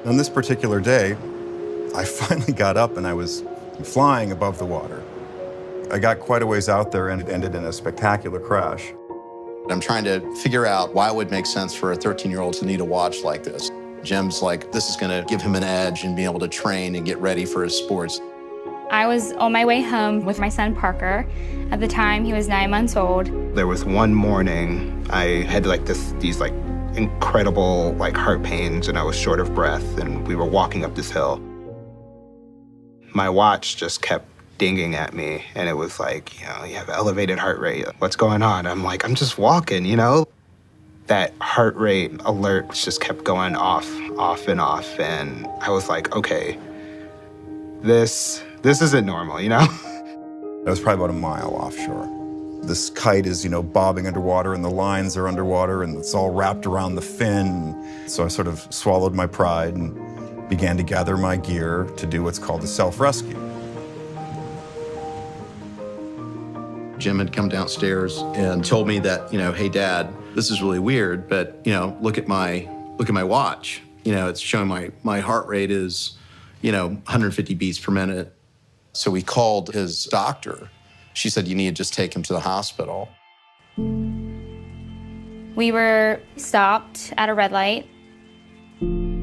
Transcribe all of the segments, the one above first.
On this particular day, I finally got up and I was flying above the water. I got quite a ways out there and it ended in a spectacular crash. I'm trying to figure out why it would make sense for a 13-year-old to need a watch like this. Jim's like, this is gonna give him an edge and be able to train and get ready for his sports. I was on my way home with my son Parker. At the time, he was 9 months old. There was one morning I had these incredible heart pains and I was short of breath and we were walking up this hill. My watch just kept dinging at me and it was like, you have elevated heart rate. What's going on? I'm like, I'm just walking, That heart rate alert just kept going off and off. And I was like, okay, this isn't normal, I was probably about a mile offshore. This kite is, bobbing underwater and the lines are underwater and it's all wrapped around the fin. So I sort of swallowed my pride and began to gather my gear to do what's called a self-rescue. Jim had come downstairs and told me that, hey, Dad, this is really weird, but, look at my watch. It's showing my heart rate is, 150 beats per minute. So we called his doctor. She said, you need to just take him to the hospital. We were stopped at a red light.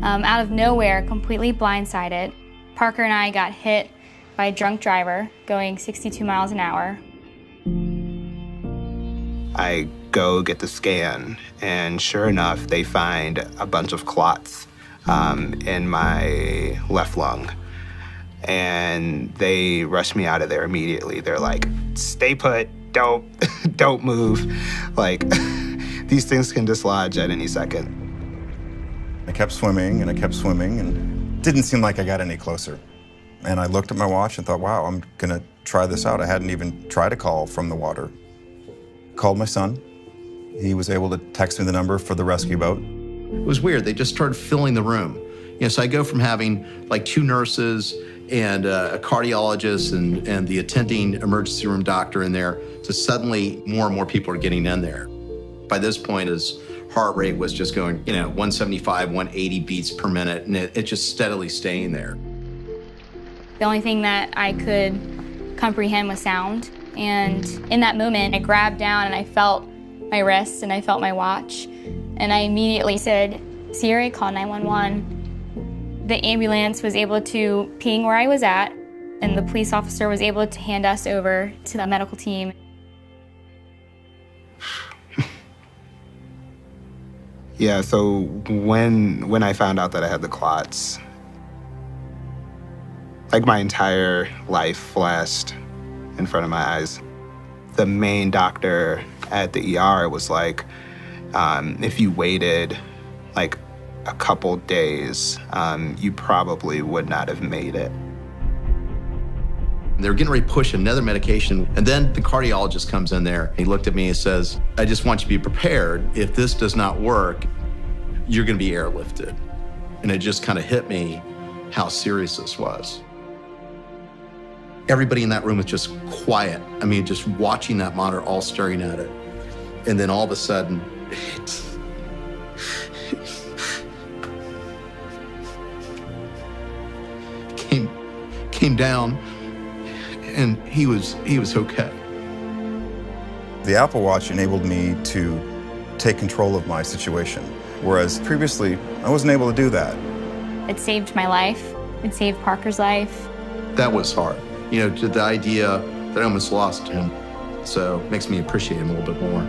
Out of nowhere, completely blindsided, Parker and I got hit by a drunk driver going 62 miles an hour. I go get the scan, and sure enough, they find a bunch of clots in my left lung. And they rush me out of there immediately. They're like, stay put, don't move. These things can dislodge at any second. I kept swimming and I kept swimming and it didn't seem like I got any closer. And I looked at my watch and thought, wow, I'm gonna try this out. I hadn't even tried a call from the water. Called my son. He was able to text me the number for the rescue boat. It was weird. They just started filling the room. So I go from having 2 nurses and a cardiologist and the attending emergency room doctor in there to suddenly more and more people are getting in there. By this point, his heart rate was just going, 175, 180 beats per minute, and it just steadily staying there. The only thing that I could comprehend was sound. And in that moment, I grabbed down and I felt my wrist and I felt my watch. And I immediately said, Siri, call 911. The ambulance was able to ping where I was at, and the police officer was able to hand us over to the medical team. Yeah, so when I found out that I had the clots, my entire life flashed in front of my eyes. The main doctor at the ER was like, if you waited a couple days, you probably would not have made it. They were getting ready to push another medication, and then the cardiologist comes in there. He looked at me and says, I just want you to be prepared. If this does not work, you're gonna be airlifted. And it just kind of hit me how serious this was. Everybody in that room was just quiet. Just watching that monitor, all staring at it. And then all of a sudden, came down, and he was okay. The Apple Watch enabled me to take control of my situation, whereas previously I wasn't able to do that. It saved my life. It saved Parker's life. That was hard. To the idea that I almost lost him. So it makes me appreciate him a little bit more.